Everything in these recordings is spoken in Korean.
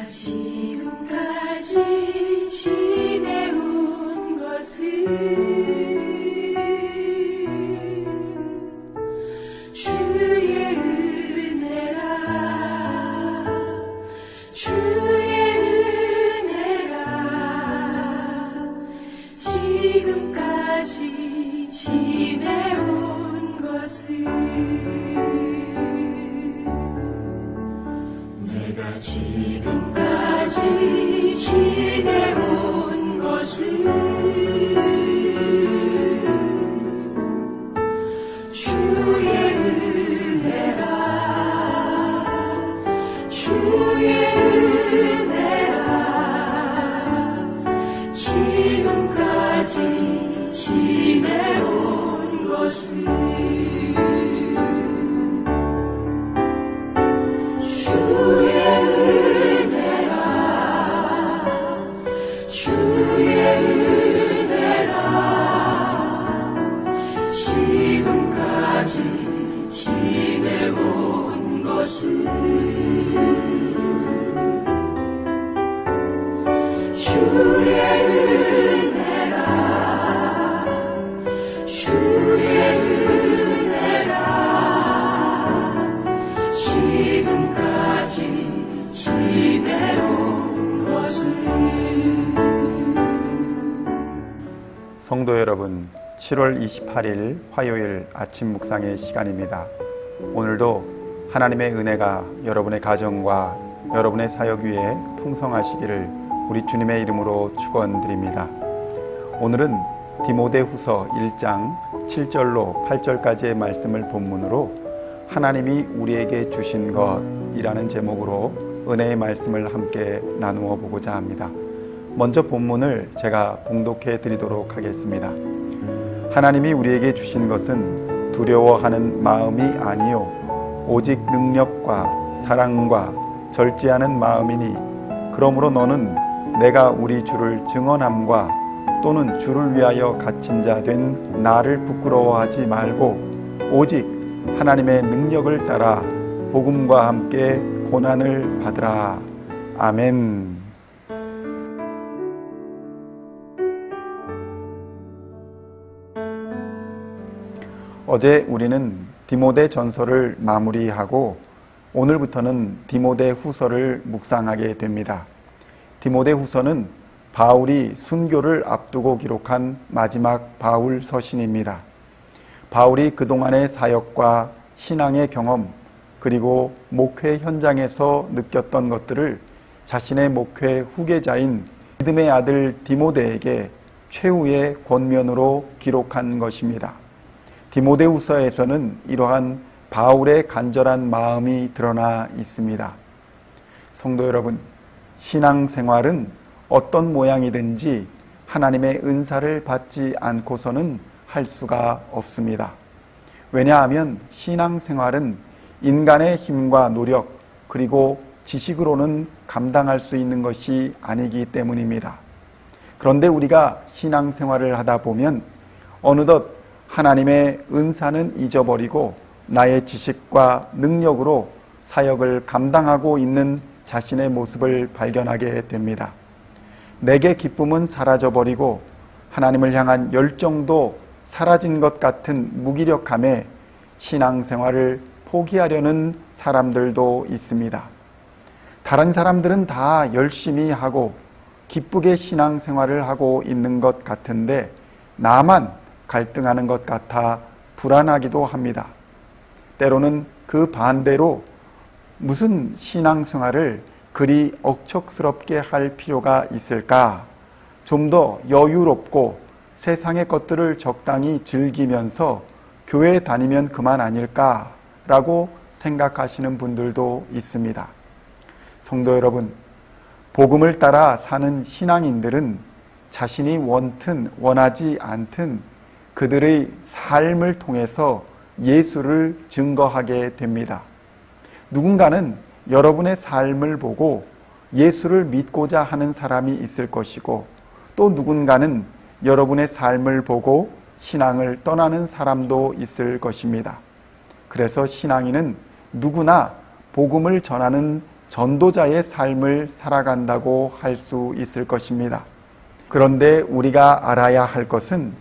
지금까지 지내온 것은 주의 은혜라 주의 은혜라 지금까지 지내온 것은 내가 지금까지 지내온 것은 주의 은혜라 주의 은혜라 지금까지 지내온 것은 주의 은혜라 주의 은혜라 지금까지 지내온 것은 주의 은혜라 주의 은혜라 지금까지 지내온 것은 성도 여러분, 7월 28일 화요일 아침 묵상의 시간입니다. 오늘도 하나님의 은혜가 여러분의 가정과 여러분의 사역 위에 풍성하시기를 우리 주님의 이름으로 축원드립니다. 오늘은 디모데후서 1장 7절로 8절까지의 말씀을 본문으로 하나님이 우리에게 주신 것이라는 제목으로 은혜의 말씀을 함께 나누어 보고자 합니다. 먼저 본문을 제가 봉독해 드리도록 하겠습니다. 하나님이 우리에게 주신 것은 두려워하는 마음이 아니요 오직 능력과 사랑과 절제하는 마음이니 그러므로 너는 내가 우리 주를 증언함과 또는 주를 위하여 갇힌 자 된 나를 부끄러워하지 말고 오직 하나님의 능력을 따라 복음과 함께 고난을 받으라. 아멘. 어제 우리는 디모데 전서를 마무리하고 오늘부터는 디모데 후서를 묵상하게 됩니다. 디모데 후서는 바울이 순교를 앞두고 기록한 마지막 바울 서신입니다. 바울이 그동안의 사역과 신앙의 경험 그리고 목회 현장에서 느꼈던 것들을 자신의 목회 후계자인 믿음의 아들 디모데에게 최후의 권면으로 기록한 것입니다. 디모데후서에서는 이러한 바울의 간절한 마음이 드러나 있습니다. 성도 여러분, 신앙생활은 어떤 모양이든지 하나님의 은사를 받지 않고서는 할 수가 없습니다. 왜냐하면 신앙생활은 인간의 힘과 노력 그리고 지식으로는 감당할 수 있는 것이 아니기 때문입니다. 그런데 우리가 신앙생활을 하다 보면 어느덧 하나님의 은사는 잊어버리고 나의 지식과 능력으로 사역을 감당하고 있는 자신의 모습을 발견하게 됩니다. 내게 기쁨은 사라져버리고 하나님을 향한 열정도 사라진 것 같은 무기력함에 신앙생활을 포기하려는 사람들도 있습니다. 다른 사람들은 다 열심히 하고 기쁘게 신앙생활을 하고 있는 것 같은데 나만 갈등하는 것 같아 불안하기도 합니다. 때로는 그 반대로 무슨 신앙생활을 그리 억척스럽게 할 필요가 있을까? 좀 더 여유롭고 세상의 것들을 적당히 즐기면서 교회 다니면 그만 아닐까라고 생각하시는 분들도 있습니다. 성도 여러분, 복음을 따라 사는 신앙인들은 자신이 원튼 원하지 않든 그들의 삶을 통해서 예수를 증거하게 됩니다. 누군가는 여러분의 삶을 보고 예수를 믿고자 하는 사람이 있을 것이고 또 누군가는 여러분의 삶을 보고 신앙을 떠나는 사람도 있을 것입니다. 그래서 신앙인은 누구나 복음을 전하는 전도자의 삶을 살아간다고 할 수 있을 것입니다. 그런데 우리가 알아야 할 것은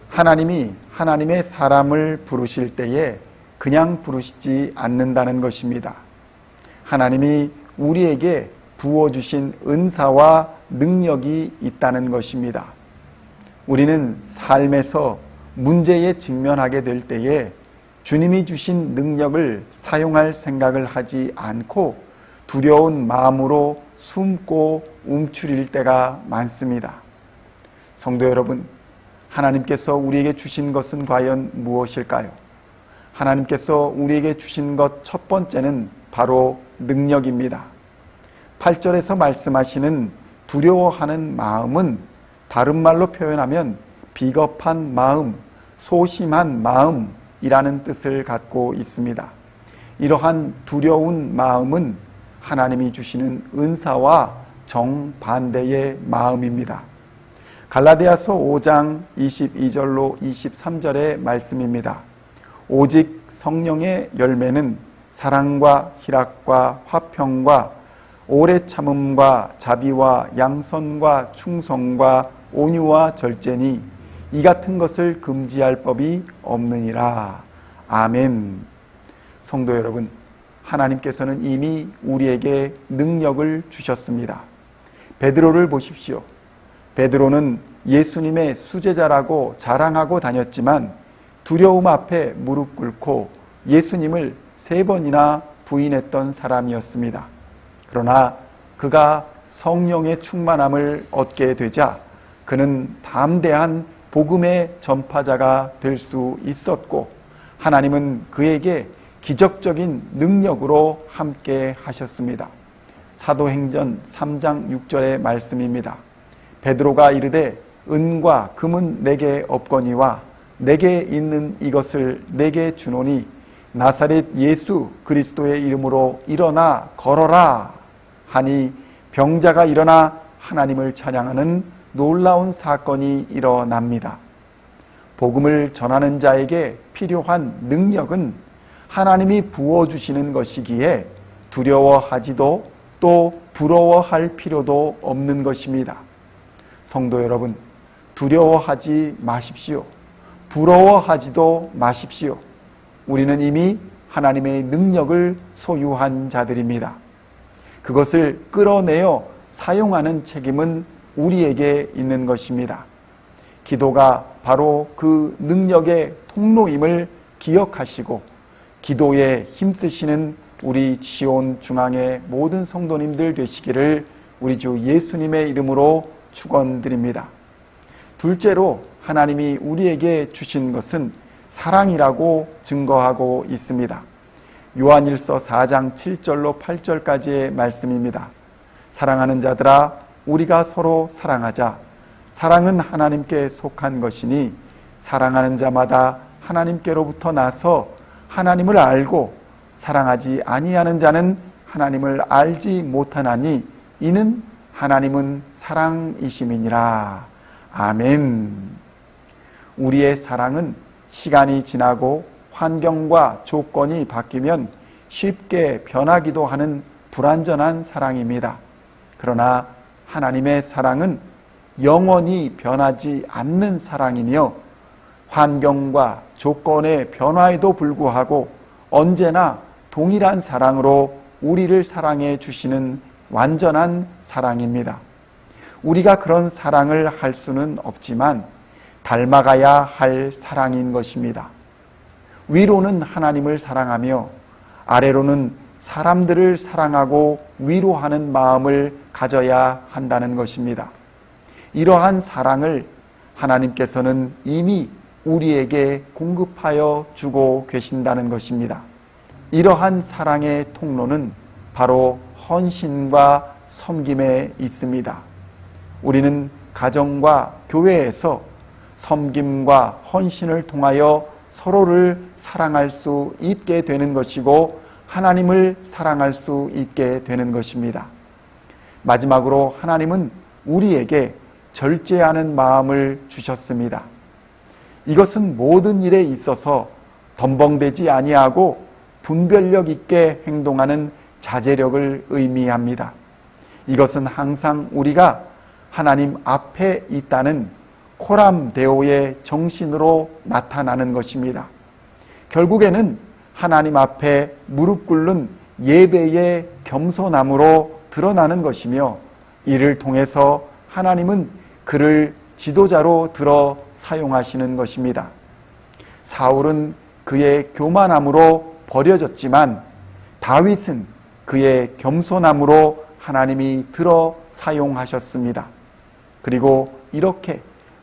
하나님이 하나님의 사람을 부르실 때에 그냥 부르시지 않는다는 것입니다. 하나님이 우리에게 부어주신 은사와 능력이 있다는 것입니다. 우리는 삶에서 문제에 직면하게 될 때에 주님이 주신 능력을 사용할 생각을 하지 않고 두려운 마음으로 숨고 움츠릴 때가 많습니다. 성도 여러분, 하나님께서 우리에게 주신 것은 과연 무엇일까요? 하나님께서 우리에게 주신 것 첫 번째는 바로 능력입니다. 8절에서 말씀하시는 두려워하는 마음은 다른 말로 표현하면 비겁한 마음, 소심한 마음이라는 뜻을 갖고 있습니다. 이러한 두려운 마음은 하나님이 주시는 은사와 정반대의 마음입니다. 갈라디아서 5장 22절로 23절의 말씀입니다. 오직 성령의 열매는 사랑과 희락과 화평과 오래 참음과 자비와 양선과 충성과 온유와 절제니 이 같은 것을 금지할 법이 없느니라. 아멘. 성도 여러분, 하나님께서는 이미 우리에게 능력을 주셨습니다. 베드로를 보십시오. 베드로는 예수님의 수제자라고 자랑하고 다녔지만 두려움 앞에 무릎 꿇고 예수님을 3번이나 부인했던 사람이었습니다. 그러나 그가 성령의 충만함을 얻게 되자 그는 담대한 복음의 전파자가 될 수 있었고 하나님은 그에게 기적적인 능력으로 함께 하셨습니다. 사도행전 3장 6절의 말씀입니다. 베드로가 이르되 은과 금은 내게 없거니와 내게 있는 이것을 내게 주노니 나사렛 예수 그리스도의 이름으로 일어나 걸어라 하니 병자가 일어나 하나님을 찬양하는 놀라운 사건이 일어납니다. 복음을 전하는 자에게 필요한 능력은 하나님이 부어주시는 것이기에 두려워하지도 또 부러워할 필요도 없는 것입니다. 성도 여러분, 두려워하지 마십시오. 부러워하지도 마십시오. 우리는 이미 하나님의 능력을 소유한 자들입니다. 그것을 끌어내어 사용하는 책임은 우리에게 있는 것입니다. 기도가 바로 그 능력의 통로임을 기억하시고 기도에 힘쓰시는 우리 지온 중앙의 모든 성도님들 되시기를 우리 주 예수님의 이름으로 축원드립니다. 둘째로 하나님이 우리에게 주신 것은 사랑이라고 증거하고 있습니다. 요한일서 4장 7절로 8절까지의 말씀입니다. 사랑하는 자들아 우리가 서로 사랑하자. 사랑은 하나님께 속한 것이니 사랑하는 자마다 하나님께로부터 나서 하나님을 알고 사랑하지 아니하는 자는 하나님을 알지 못하나니 이는 하나님은 사랑이심이니라. 아멘. 우리의 사랑은 시간이 지나고 환경과 조건이 바뀌면 쉽게 변하기도 하는 불완전한 사랑입니다. 그러나 하나님의 사랑은 영원히 변하지 않는 사랑이며 환경과 조건의 변화에도 불구하고 언제나 동일한 사랑으로 우리를 사랑해 주시는 완전한 사랑입니다. 우리가 그런 사랑을 할 수는 없지만 닮아가야 할 사랑인 것입니다. 위로는 하나님을 사랑하며 아래로는 사람들을 사랑하고 위로하는 마음을 가져야 한다는 것입니다. 이러한 사랑을 하나님께서는 이미 우리에게 공급하여 주고 계신다는 것입니다. 이러한 사랑의 통로는 바로 헌신과 섬김에 있습니다. 우리는 가정과 교회에서 섬김과 헌신을 통하여 서로를 사랑할 수 있게 되는 것이고 하나님을 사랑할 수 있게 되는 것입니다. 마지막으로 하나님은 우리에게 절제하는 마음을 주셨습니다. 이것은 모든 일에 있어서 덤벙대지 아니하고 분별력 있게 행동하는 자제력을 의미합니다. 이것은 항상 우리가 하나님 앞에 있다는 코람데오의 정신으로 나타나는 것입니다. 결국에는 하나님 앞에 무릎 꿇는 예배의 겸손함으로 드러나는 것이며, 이를 통해서 하나님은 그를 지도자로 들어 사용하시는 것입니다. 사울은 그의 교만함으로 버려졌지만 다윗은 그의 겸손함으로 하나님이 들어 사용하셨습니다. 그리고 이렇게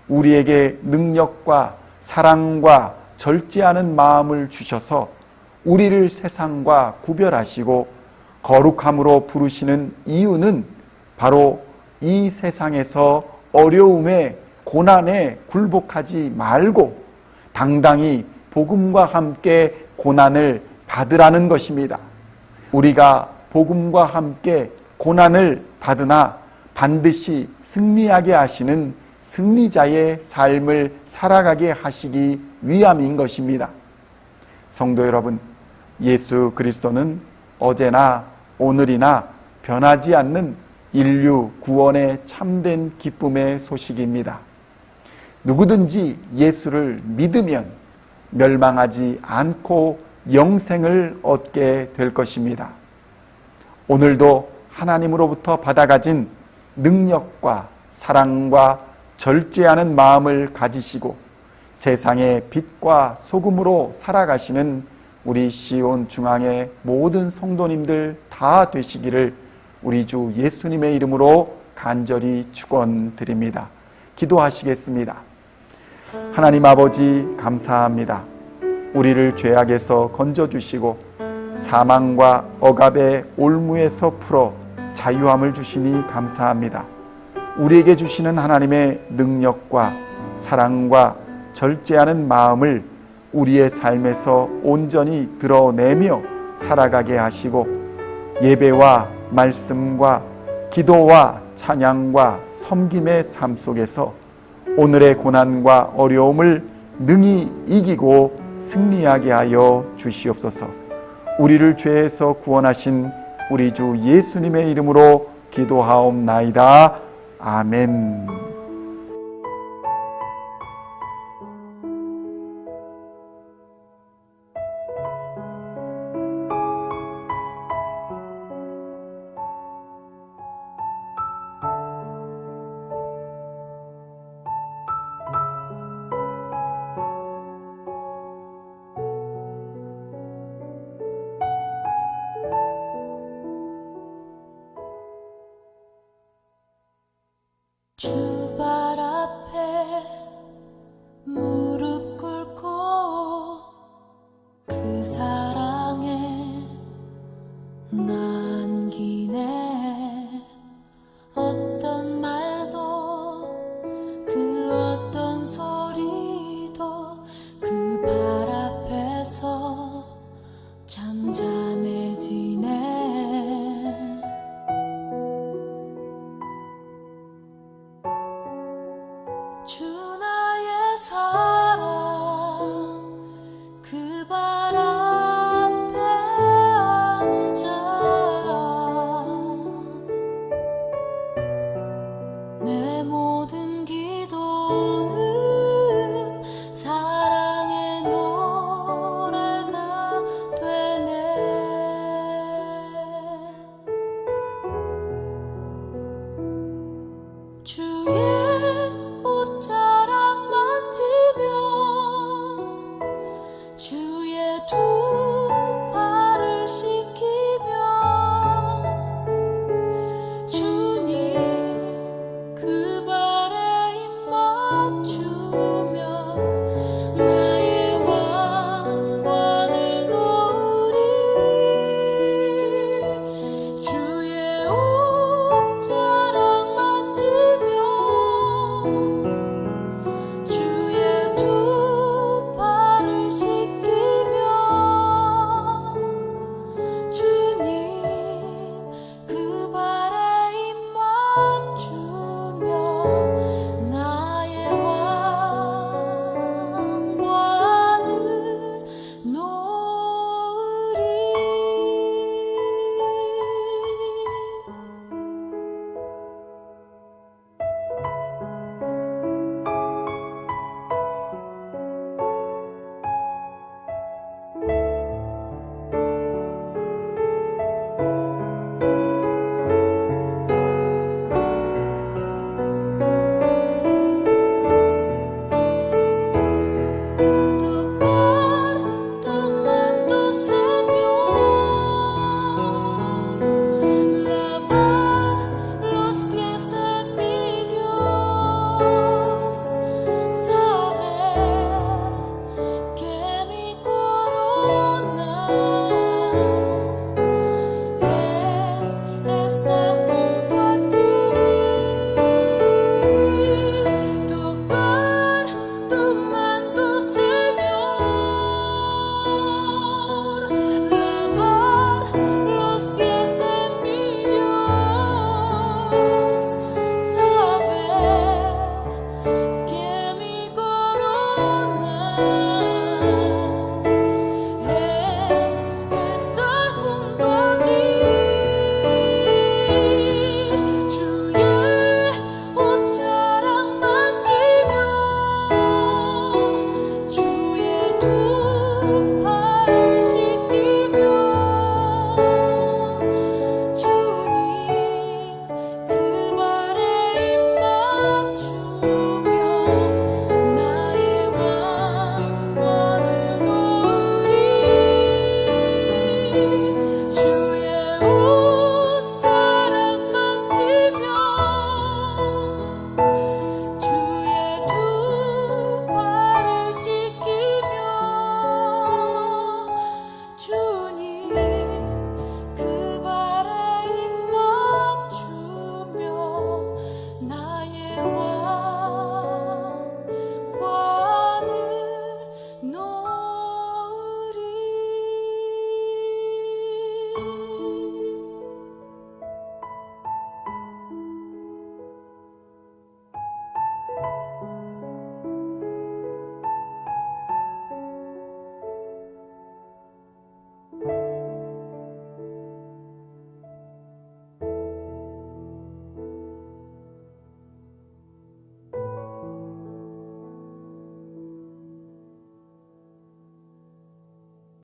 우리에게 능력과 사랑과 절제하는 마음을 주셔서 우리를 세상과 구별하시고 거룩함으로 부르시는 이유는 바로 이 세상에서 어려움에 고난에 굴복하지 말고 당당히 복음과 함께 고난을 받으라는 것입니다. 우리가 복음과 함께 고난을 받으나 반드시 승리하게 하시는 승리자의 삶을 살아가게 하시기 위함인 것입니다. 성도 여러분, 예수 그리스도는 어제나 오늘이나 변하지 않는 인류 구원의 참된 기쁨의 소식입니다. 누구든지 예수를 믿으면 멸망하지 않고 영생을 얻게 될 것입니다. 오늘도 하나님으로부터 받아가진 능력과 사랑과 절제하는 마음을 가지시고 세상의 빛과 소금으로 살아가시는 우리 시온 중앙의 모든 성도님들 다 되시기를 우리 주 예수님의 이름으로 간절히 축원드립니다. 기도하시겠습니다. 하나님 아버지, 감사합니다. 우리를 죄악에서 건져주시고 사망과 억압의 올무에서 풀어 자유함을 주시니 감사합니다. 우리에게 주시는 하나님의 능력과 사랑과 절제하는 마음을 우리의 삶에서 온전히 드러내며 살아가게 하시고 예배와 말씀과 기도와 찬양과 섬김의 삶 속에서 오늘의 고난과 어려움을 능히 이기고 승리하게 하여 주시옵소서. 우리를 죄에서 구원하신 우리 주 예수님의 이름으로 기도하옵나이다. 아멘. 주